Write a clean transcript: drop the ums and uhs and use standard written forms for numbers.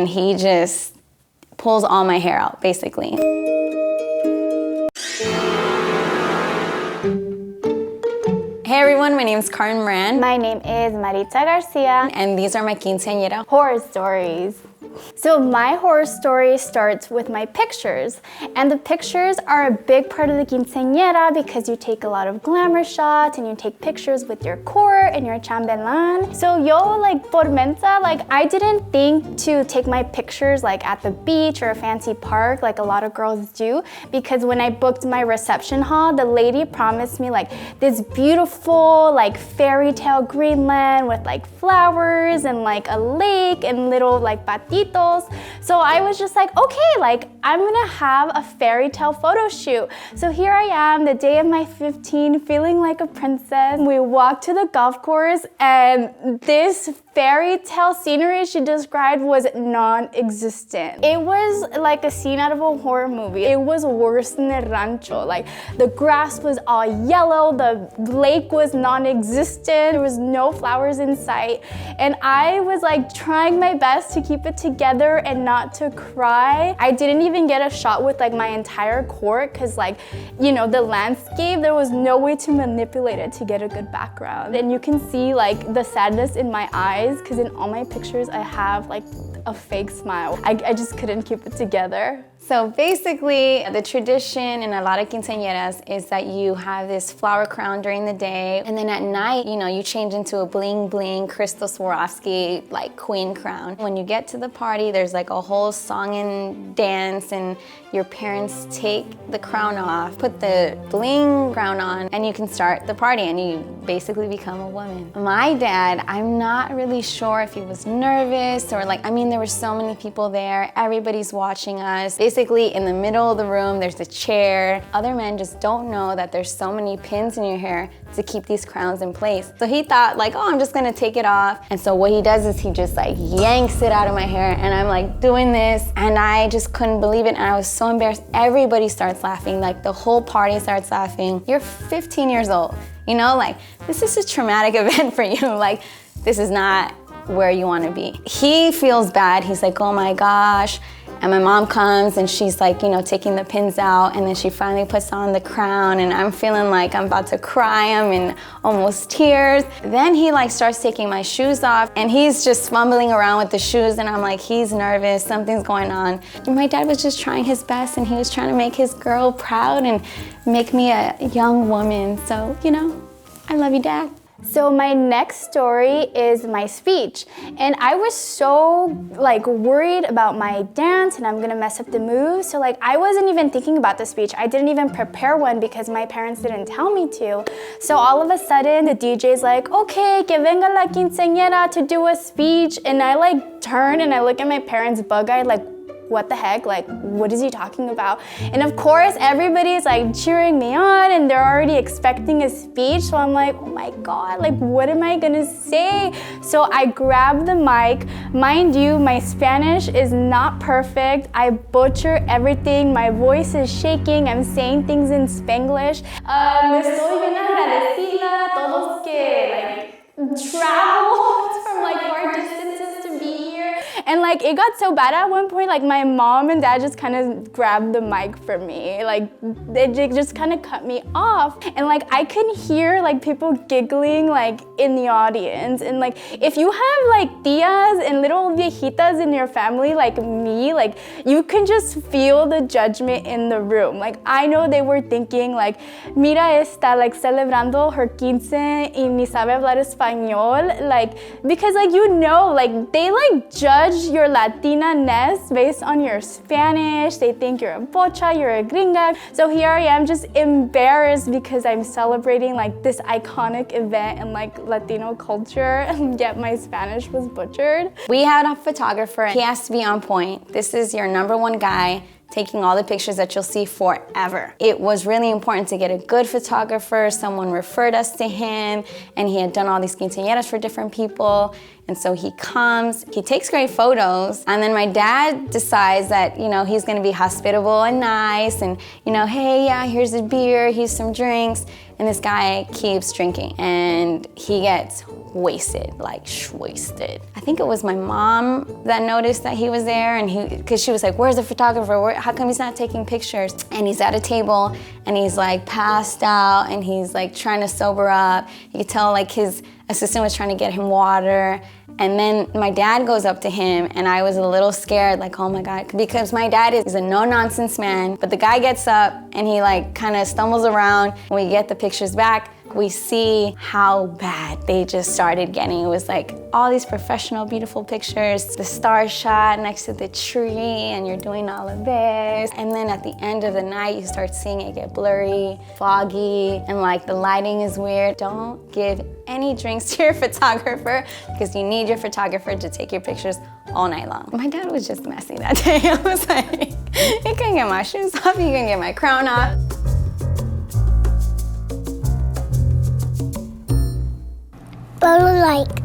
and he just pulls all my hair out, basically. Hey everyone, my name is Karen Moran. My name is Maritza Garcia. And these are my quinceañera horror stories. So my horror story starts with my pictures. And the pictures are a big part of the quinceañera because you take a lot of glamour shots and you take pictures with your court and your chambelán. So yo, like, por mensa, like, I didn't think to take my pictures like at the beach or a fancy park like a lot of girls do, because when I booked my reception hall, the lady promised me like this beautiful like fairy tale Greenland with like flowers and like a lake and little like patitos. So I was just like, okay, like I'm gonna have a fairy tale photo shoot. So here I am, the day of my 15, feeling like a princess. We walked to the golf course and this fairy tale scenery she described was non-existent. It was like a scene out of a horror movie. It was worse than the rancho. Like the grass was all yellow, the lake was non-existent, there was no flowers in sight. And I was like trying my best to keep it together and not to cry. I didn't even get a shot with like my entire court because, like, you know, the landscape, there was no way to manipulate it to get a good background. And you can see like the sadness in my eyes because in all my pictures I have like a fake smile. I just couldn't keep it together. So basically, the tradition in a lot of quinceañeras is that you have this flower crown during the day, and then at night, you know, you change into a bling bling Crystal Swarovski like queen crown. When you get to the party, there's like a whole song and dance, and your parents take the crown off, put the bling crown on, and you can start the party, and you basically become a woman. My dad, I'm not really sure if he was nervous or like, I mean, there were so many people there, everybody's watching us. Basically, in the middle of the room, there's a chair. Other men just don't know that there's so many pins in your hair to keep these crowns in place. So he thought like, oh, I'm just gonna take it off. And so what he does is he just like yanks it out of my hair, and I'm like doing this, and I just couldn't believe it, and I was so embarrassed. Everybody starts laughing, like the whole party starts laughing. You're 15 years old, you know, like this is a traumatic event for you. Like this is not where you wanna be. He feels bad, he's like, oh my gosh. And my mom comes and she's like, you know, taking the pins out, and then she finally puts on the crown, and I'm feeling like I'm about to cry. I'm in almost tears. Then he like starts taking my shoes off, and he's just fumbling around with the shoes, and I'm like, he's nervous, something's going on. And my dad was just trying his best, and he was trying to make his girl proud and make me a young woman. So, you know, I love you, Dad. So my next story is my speech. And I was so like worried about my dance and I'm gonna mess up the moves. So like I wasn't even thinking about the speech. I didn't even prepare one because my parents didn't tell me to. So all of a sudden the DJ's like, okay, que venga la quinceañera to do a speech. And I like turn and I look at my parents bug-eyed like, what the heck, like what is he talking about? And of course everybody's like cheering me on and they're already expecting a speech, so I'm like, oh my god, like what am I gonna say? So I grab the mic. Mind you, my Spanish is not perfect. I butcher everything, my voice is shaking, I'm saying things in Spanglish. Estoy bien agradecida a todos que like traveled from like far distances to be here. And like it got so bad at one point, like my mom and dad just kind of grabbed the mic from me. Like they just kind of cut me off. And like I could hear like people giggling like in the audience. And like if you have like tias and little viejitas in your family like me, like you can just feel the judgment in the room. Like I know they were thinking like, mira esta, like celebrando her quince y ni sabe hablar español. Like, because like you know, like they like judge your Latina-ness based on your Spanish. They think you're a pocha, you're a gringa. So here I am just embarrassed because I'm celebrating like this iconic event in like Latino culture, and yet my Spanish was butchered. We had a photographer. He has to be on point. This is your #1 guy taking all the pictures that you'll see forever. It was really important to get a good photographer. Someone referred us to him, and he had done all these quinceañeras for different people. And so he comes, he takes great photos, and then my dad decides that, you know, he's gonna be hospitable and nice, and, you know, hey, yeah, here's a beer, here's some drinks, and this guy keeps drinking, and he gets wasted, like wasted. I think it was my mom that noticed that he was there, and because she was like, where's the photographer? How come he's not taking pictures? And he's at a table and he's like passed out and he's like trying to sober up. You could tell like his assistant was trying to get him water. And then my dad goes up to him and I was a little scared, like, oh my God, because my dad is a no-nonsense man. But the guy gets up and he like kind of stumbles around. When we get the pictures back, we see how bad they just started getting. It was like all these professional, beautiful pictures, the star shot next to the tree, and you're doing all of this. And then at the end of the night, you start seeing it get blurry, foggy, and like the lighting is weird. Don't give any drinks to your photographer because you need your photographer to take your pictures all night long. My dad was just messy that day. I was like, you can get my shoes off, you can get my crown off. Follow, like,